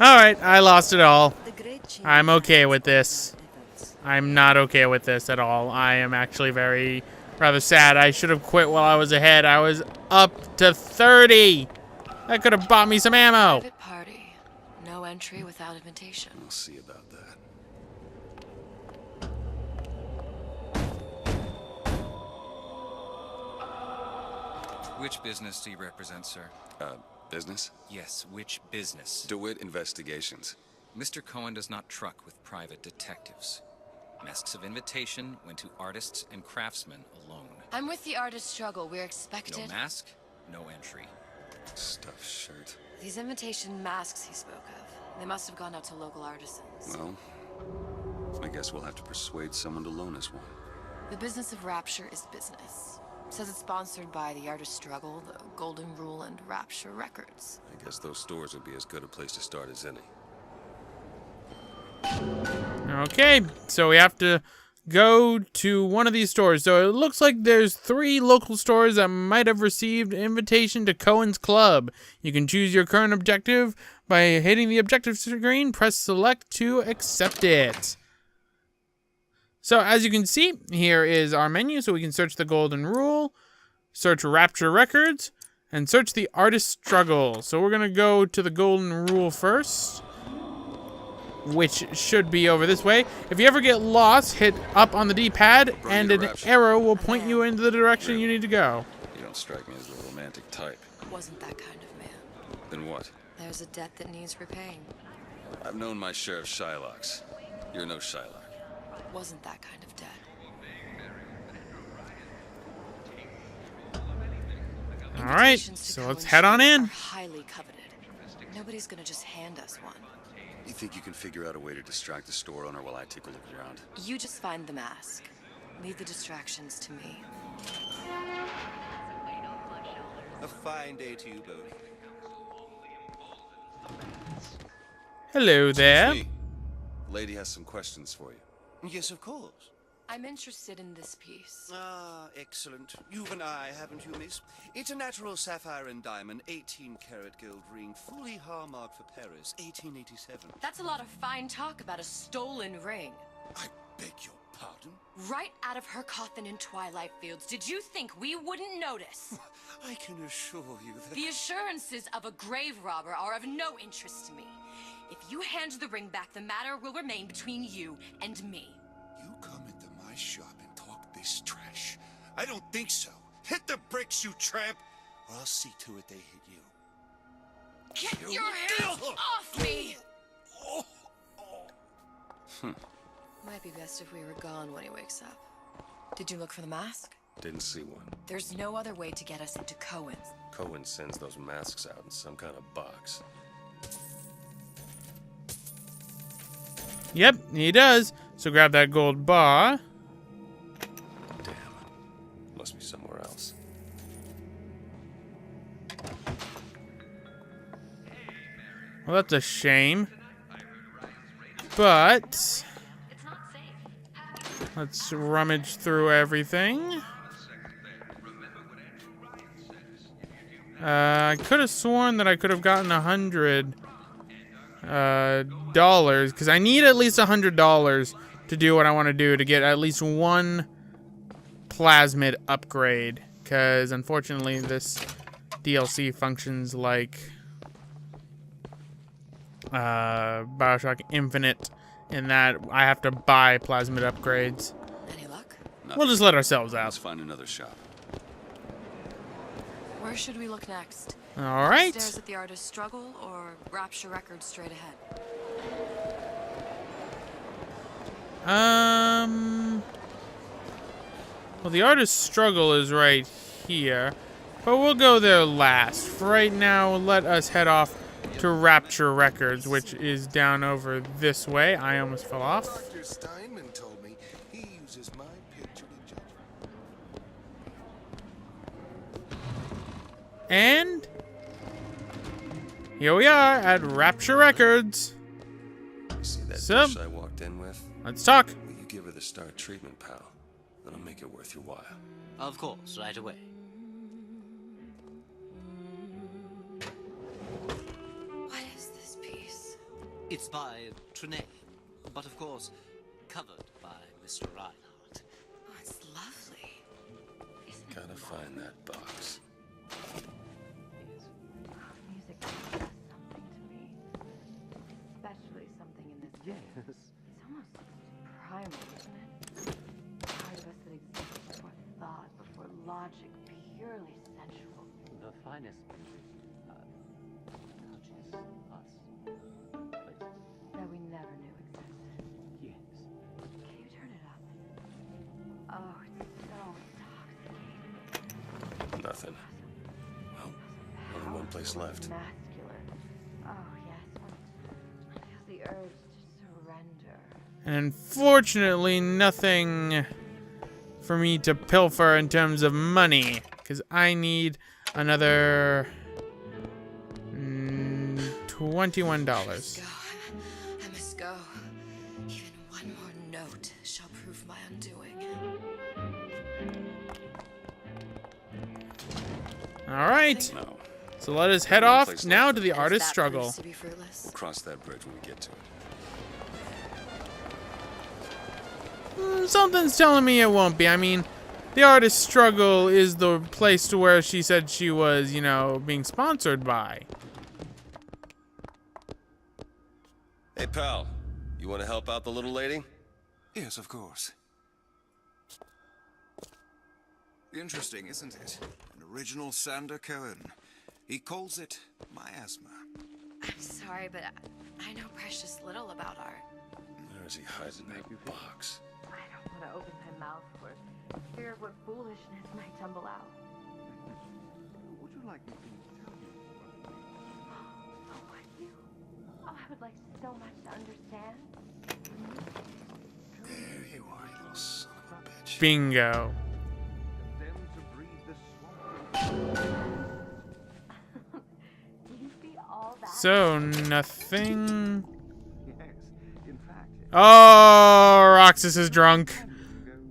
Alright, I lost it all. I'm okay with this. I'm not okay with this at all. I am actually rather sad. I should have quit while I was ahead. I was up to 30. That could have bought me some ammo. Private party. No entry without invitation. We'll see about that. Which business do you represent, sir? Business? Yes, which business? DeWitt Investigations. Mr. Cohen does not truck with private detectives. Masks of invitation went to artists and craftsmen alone. I'm with the artist struggle. We're expected. No mask, no entry. Stuffed shirt. These invitation masks he spoke of. They must have gone out to local artisans. Well, I guess we'll have to persuade someone to loan us one. The business of Rapture is business. Says it's sponsored by the artist struggle, the Golden Rule, and Rapture Records. I guess those stores would be as good a place to start as any. Okay, so we have to go to one of these stores. So it looks like there's 3 local stores that might have received an invitation to Cohen's Club. You can choose your current objective by hitting the objective screen. Press select to accept it. So as you can see, here is our menu. So we can search the Golden Rule, search Rapture Records, and search the Artist Struggle. So we're going to go to the Golden Rule first, which should be over this way. If you ever get lost, hit up on the D-pad, and an arrow will point you into the direction you need to go. You don't strike me as the romantic type. Wasn't that kind of man. Then what? There's a debt that needs repaying. I've known my share of Shylocks. You're no Shylock. Wasn't that kind of debt. Alright, so let's head on in. Are highly coveted. Nobody's gonna just hand us one. You think you can figure out a way to distract the store owner while I take a look around? You just find the mask. Leave the distractions to me. A fine day to you both. Hello there. Excuse me. Lady has some questions for you. Yes, of course. I'm interested in this piece. Ah, excellent. You've an eye, haven't you, miss? It's a natural sapphire and diamond, 18-karat gold ring, fully hallmarked for Paris, 1887. That's a lot of fine talk about a stolen ring. I beg your pardon? Right out of her coffin in Twilight Fields. Did you think we wouldn't notice? I can assure you that... The assurances of a grave robber are of no interest to me. If you hand the ring back, the matter will remain between you and me. You come into my shop and talk this trash? I don't think so. Hit the bricks, you tramp, or I'll see to it they hit you. Get your hands off me! Might be best if we were gone when he wakes up. Did you look for the mask? Didn't see one. There's no other way to get us into Cohen's. Cohen sends those masks out in some kind of box. Yep, he does. So grab that gold bar. Damn. Must be somewhere else. Well, that's a shame. But let's rummage through everything. I could have sworn that I could have gotten $100 because I need at least $100 to do what I want to do to get at least one plasmid upgrade. Because unfortunately, this DLC functions like BioShock Infinite, in that I have to buy plasmid upgrades. Any luck? We'll just let ourselves Let's out. find another shop. Where should we look next? All right. Upstairs at the Artist Struggle or Rapture Records straight ahead? Well, the Artist Struggle is right here, but we'll go there last. For right now, let us head off to Rapture Records, which is down over this way. I almost fell off. Dr. Steinman told me he uses my picture to judge. And here we are at Rapture Records. You see that So- bitch I walked in with? Let's talk. Will you give her the star treatment, pal? That'll make it worth your while. Of course, right away. What is this piece? It's by Trine, but of course, covered by Mr. Reinhardt. Oh, it's lovely. Isn't it? Gotta find that box. Music does something to me. Especially something in this Yes. It's almost primal, isn't it? Part of us that exists before thought, before logic, purely sensual. The finest music touches us. That we never knew existed. Yes. Can you turn it up? Oh, it's so intoxicating. Nothing. Well, only one place left. Masculine. Oh, yes. One feels the urge to surrender. And unfortunately, nothing for me to pilfer in terms of money, because I need another $21. Go. I must go. Even one more note shall prove my undoing. All right, No. so let us head off now to the artist That struggle. proves to be fruitless. We'll cross that bridge when we get to it. Something's telling me it won't be. I mean, the artist struggle is the place to where she said she was, you know, being sponsored by. Hey, pal. You want to help out the little lady? Yes, of course. Interesting, isn't it? An original Sander Cohen. He calls it miasma. I'm sorry, but I know precious little about art. Where is he hiding that box? I don't want to open my mouth for fear of what foolishness might tumble out. Would you like me to tell you? Oh, would you? Oh, I would like so much to understand. There you are, you little son of a bitch. Bingo. Them to breathe the swamp. Do you see all that? So, nothing. Yes. In fact, Oh, Roxas is drunk.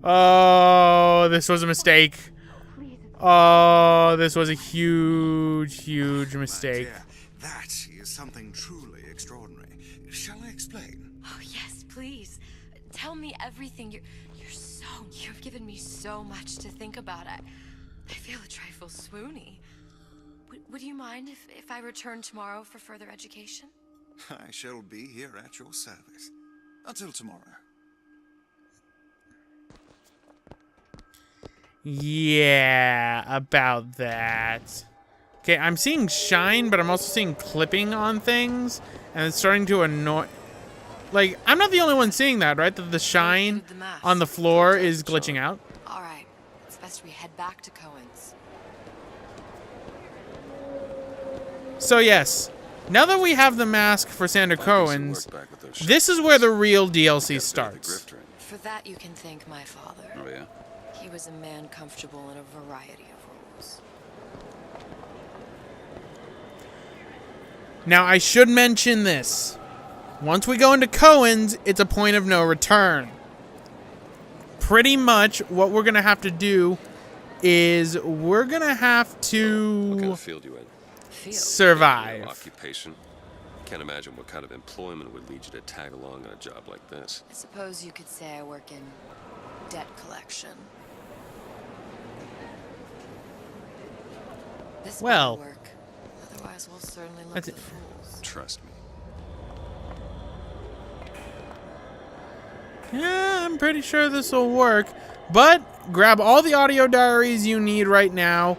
Oh, this was a mistake. Please, it's Oh, this was a huge, huge mistake. Dear, that is something truly extraordinary. Shall I explain? Oh yes, please. Tell me everything. You've given me so much to think about. I feel a trifle swoony. Would you mind if I return tomorrow for further education? I shall be here at your service. Until tomorrow. Yeah, about that. Okay, I'm seeing shine, but I'm also seeing clipping on things, and it's starting to annoy. Like, I'm not the only one seeing that, right? That the shine on the floor is glitching out. All right. It's best we head back to Cohen's. So yes, now that we have the mask for Sander Might do some Cohen's, work back with those this is where the real DLC Got a bit of the starts. grifter in. For that, you can thank my father. Oh, yeah? He was a man comfortable in a variety of roles. Now, I should mention this. Once we go into Cohen's, it's a point of no return. Pretty much what we're going to have to do is we're going to have What kind to of field you in? Feel. survive. Occupation. Can't imagine what kind of employment would lead you to tag along on a job like this. I suppose you could say I work in debt collection. This Well, might work. Otherwise, we'll certainly look that's like it. fools. Trust me. Yeah, I'm pretty sure this will work. But grab all the audio diaries you need right now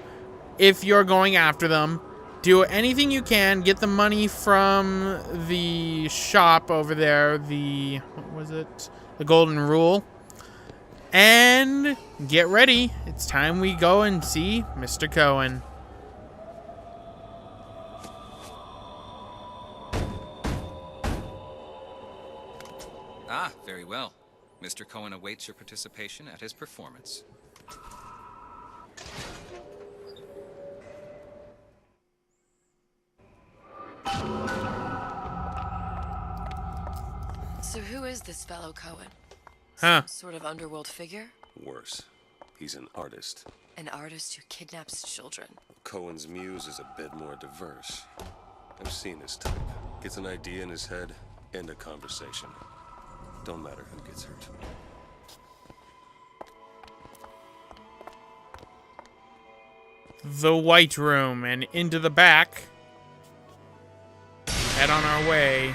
if you're going after them. Do anything you can. Get the money from the shop over there. What was it? The Golden Rule. And get ready. It's time we go and see Mr. Cohen. Ah, very well. Mr. Cohen awaits your participation at his performance. So who is this fellow Cohen? Huh. Some sort of underworld figure? Worse. He's an artist. An artist who kidnaps children. Cohen's muse is a bit more diverse. I've seen his type. Gets an idea in his head, End a conversation. Don't matter who gets hurt. The White Room, and into the back. Head on our way.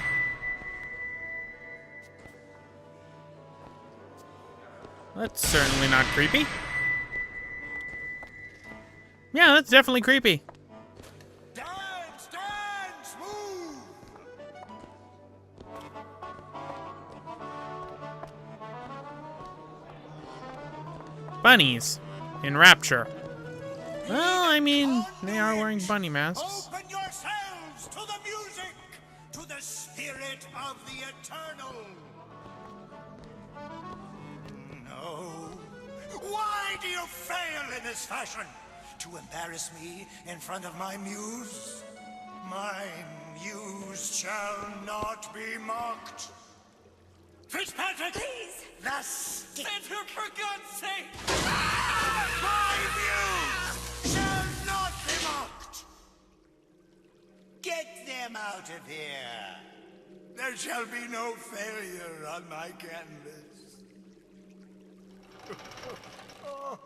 That's certainly not creepy. Yeah, that's definitely creepy. Dance, dance, move! Bunnies in Rapture. Well, I mean, they are wearing bunny masks. Open yourselves to the music, to the spirit of the eternal. No. Why do you fail in this fashion? To embarrass me in front of my muse? My muse shall not be mocked. Fitzpatrick! Please! The stick! For God's sake! My muse shall not be mocked! Get them out of here! There shall be no failure on my canvas. Oh,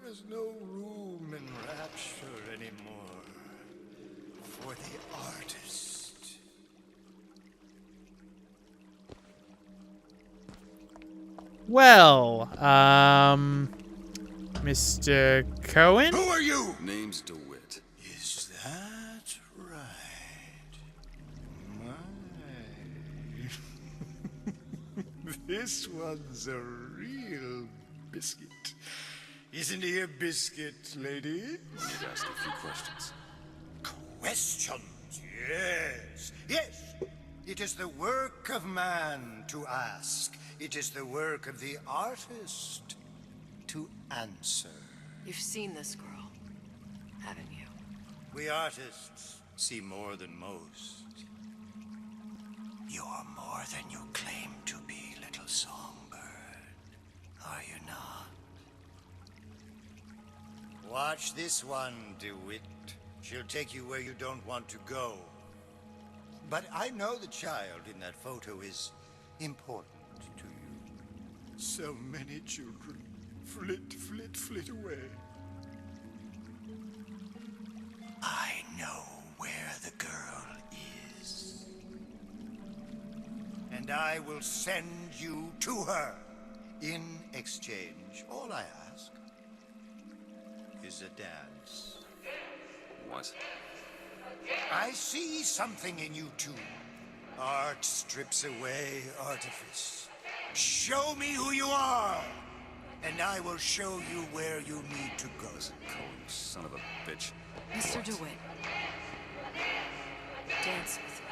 there's no room in Rapture anymore for the artist. Well, Mr. Cohen? Who are you? Name's DeWitt. Is that right? My. This one's a real biscuit. Isn't he a biscuit, lady? Need to ask a few questions. Questions, yes. Yes. It is the work of man to ask. It is the work of the artist to answer. You've seen this girl, haven't you? We artists see more than most. You're more than you claim to be, little songbird. Are you not? Watch this one, DeWitt. She'll take you where you don't want to go. But I know the child in that photo is important to you. So many children flit, flit, flit away. I know where the girl is. And I will send you to her. In exchange, all I ask is a dance. What? I see something in you two. Art strips away artifice. Show me who you are, and I will show you where you need to go. Listen, Cohen, son of a bitch. Mr. DeWitt. Dance with me.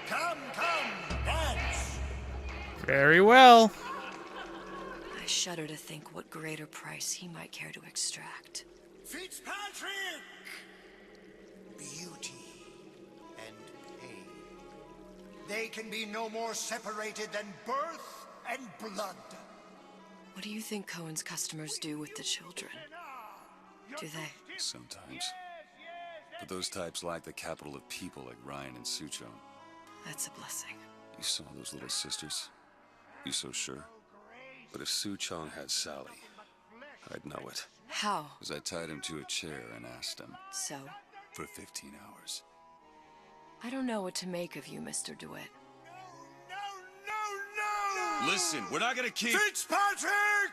Come, dance! Very well. I shudder to think what greater price he might care to extract. Fitzpatrick! Beauty and pain. They can be no more separated than birth and blood. What do you think Cohen's customers do with the children? Do they? Sometimes. But those types lack the capital of people like Ryan and Suchong. That's a blessing. You saw those little sisters? You so sure? But if Suchong had Sally, I'd know it. How? Because I tied him to a chair and asked him. So? For 15 hours. I don't know what to make of you, Mr. DeWitt. No! Listen, we're not gonna keep... Fitzpatrick!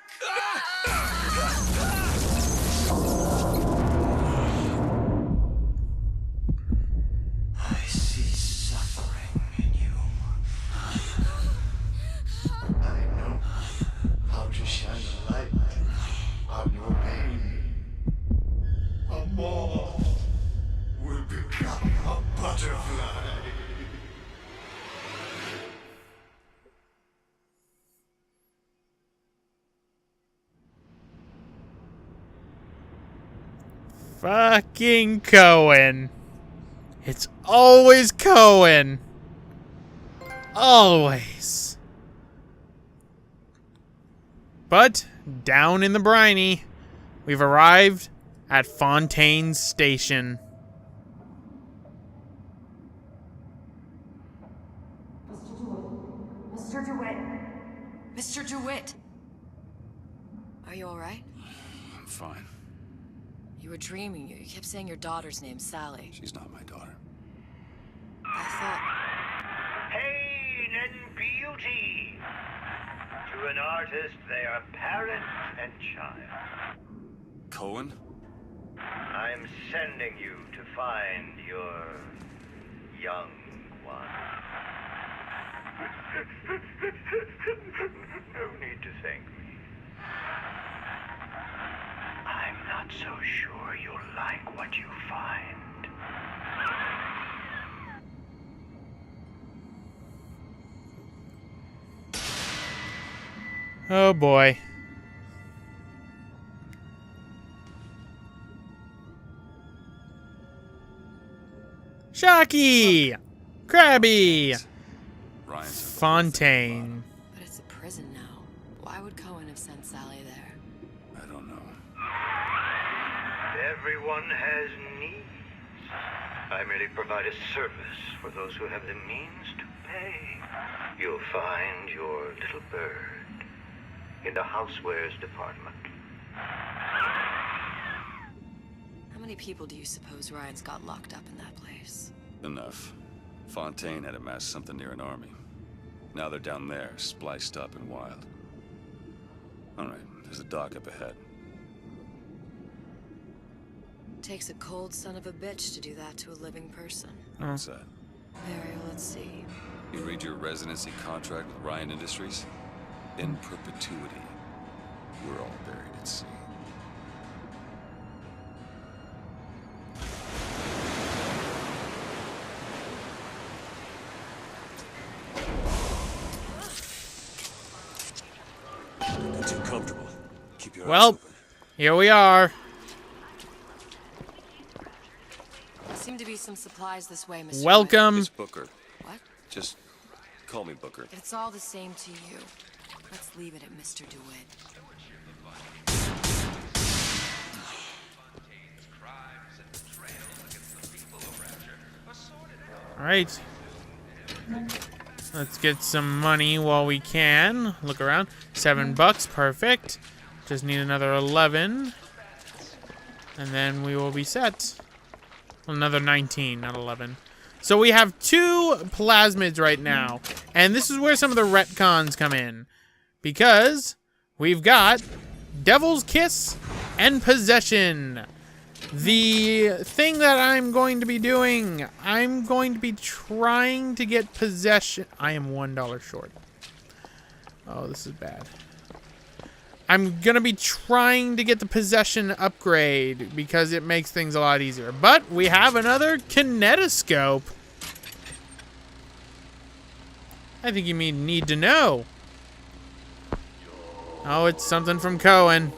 I see suffering in you. I know how to shine a light on your pain. A moth will become a butterfly. Fucking Cohen. It's always Cohen. Always. But, down in the briny, we've arrived at Fontaine's Station. Mr. DeWitt. Mr. DeWitt! Are you alright? I'm fine. You were dreaming. You kept saying your daughter's name, Sally. She's not my daughter. I thought... Pain and beauty. To an artist, they are parent and child. Cohen? I'm sending you to find your young one. No need to thank me. I'm not so sure you'll like what you find. Oh boy. Shocky! Krabby! Ryan's Fontaine. But it's a prison now. Why would Cohen have sent Sally there? I don't know. Everyone has needs. I merely provide a service for those who have the means to pay. You'll find your little bird in the housewares department. How many people do you suppose Ryan's got locked up in that place? Enough. Fontaine had amassed something near an army. Now they're down there, spliced up and wild. Alright, there's a dock up ahead. Takes a cold son of a bitch to do that to a living person. What's that? Very, let's see. You read your residency contract with Ryan Industries? In perpetuity, we're all buried at sea. Not too comfortable. Keep your eyes Well, open. here we are. There seem to be some supplies this way, Mr. Welcome. It's Booker. What? Just call me Booker. It's all the same to you. Let's leave it at Mr. DeWitt. Alright. Let's get some money while we can. Look around. $7, perfect. Just need another 11. And then we will be set. Another 19, not 11. So we have 2 plasmids right now. And this is where some of the retcons come in. Because we've got Devil's Kiss and Possession. The thing that I'm going to be doing, I'm going to be trying to get Possession. I am $1 short. Oh, this is bad. I'm going to be trying to get the Possession upgrade because it makes things a lot easier. But we have another kinetoscope. I think you need to know. Oh, it's something from Cohen.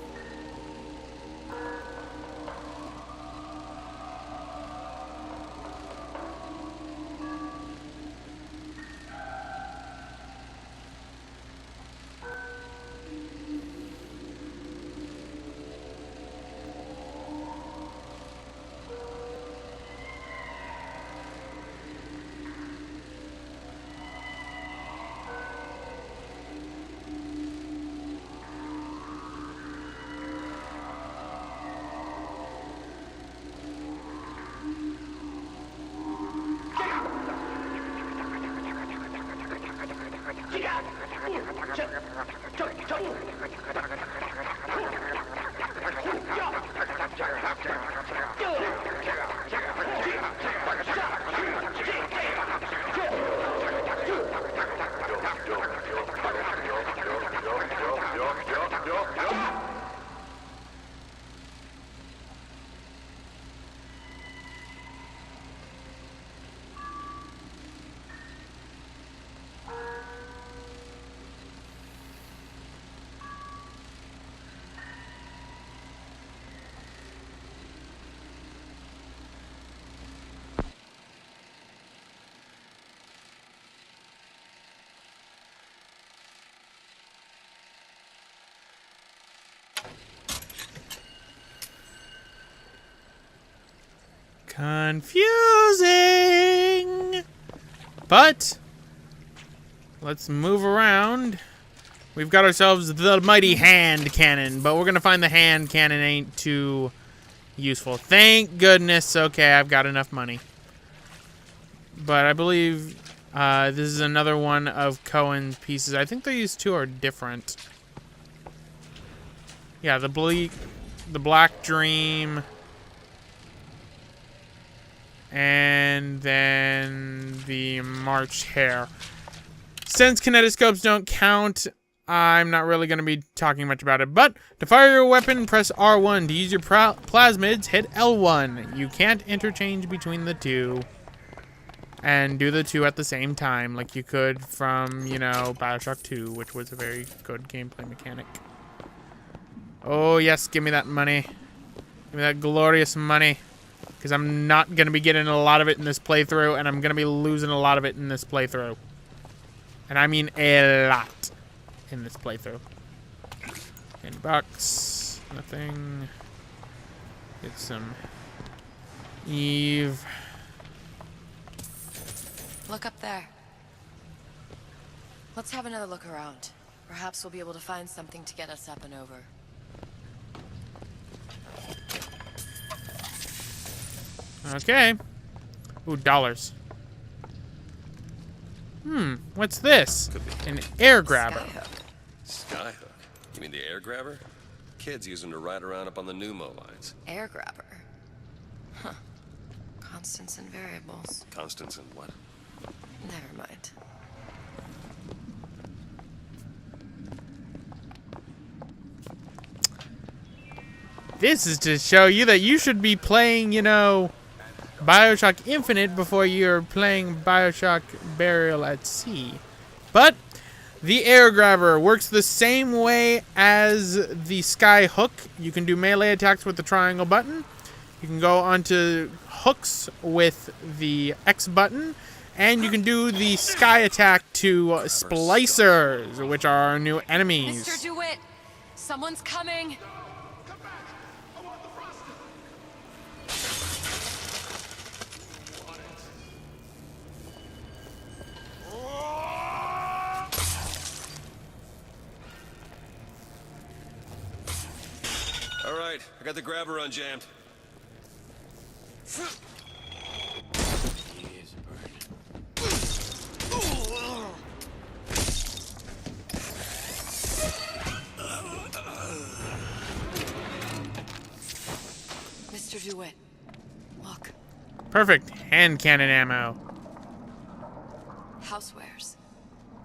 Confusing, but let's move around. We've got ourselves the mighty hand cannon, but we're going to find the hand cannon ain't too useful. Thank goodness. Okay, I've got enough money. But I believe this is another one of Cohen's pieces. I think these two are different. Yeah, the Black Dream, and then the March Hare. Since kinetoscopes don't count, I'm not really going to be talking much about it. But to fire your weapon, press R1. To use your plasmids, hit L1. You can't interchange between the two and do the two at the same time like you could from, you know, Bioshock 2, which was a very good gameplay mechanic. Oh, yes, give me that money. Give me that glorious money. Because I'm not going to be getting a lot of it in this playthrough, and I'm going to be losing a lot of it in this playthrough. And I mean a lot in this playthrough. $10. Nothing. Get some Eve. Look up there. Let's have another look around. Perhaps we'll be able to find something to get us up and over. Okay. Ooh, dollars. What's this? An air grabber. Skyhook? You mean the air grabber? Kids use them to ride around up on the pneumo lines. Air grabber? Huh. Constants and variables. Constants and what? Never mind. This is to show you that you should be playing, you know, Bioshock Infinite before you're playing Bioshock Burial at Sea. But the air grabber works the same way as the sky hook. You can do melee attacks with the triangle button. You can go onto hooks with the X button. And you can do the sky attack to splicers, which are our new enemies. Mr. DeWitt, someone's coming. All right, I got the grabber unjammed. Mr. DeWitt, look. Perfect. Hand cannon ammo. Housewares.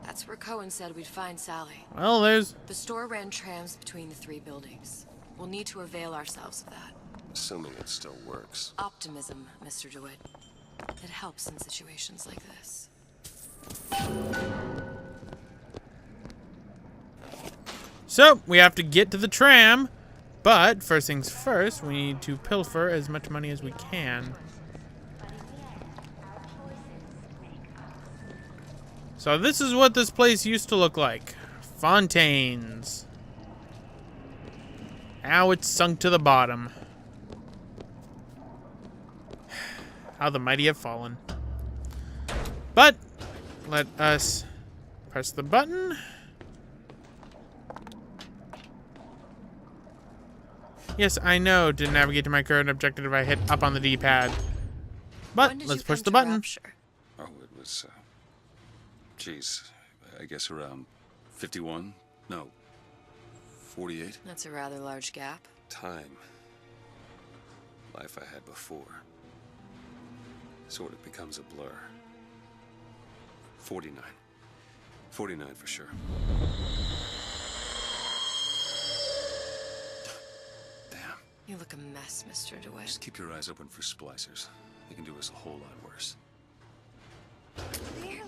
That's where Cohen said we'd find Sally. Well, there's... The store ran trams between the three buildings. We'll need to avail ourselves of that. Assuming it still works. Optimism, Mr. DeWitt. It helps in situations like this. So, we have to get to the tram. But, first things first, we need to pilfer as much money as we can. So this is what this place used to look like. Fontaines. Now it's sunk to the bottom. How the mighty have fallen. But, let us press the button. Yes, I know to navigate to my current objective I hit up on the D-pad. But, let's push the button. Rapture? Oh, it was, geez, I guess around 51? No, 48? That's a rather large gap. Time. Life I had before. Sort of becomes a blur. 49. 49 for sure. Damn. You look a mess, Mr. DeWitt. Just keep your eyes open for splicers. They can do us a whole lot worse. Here,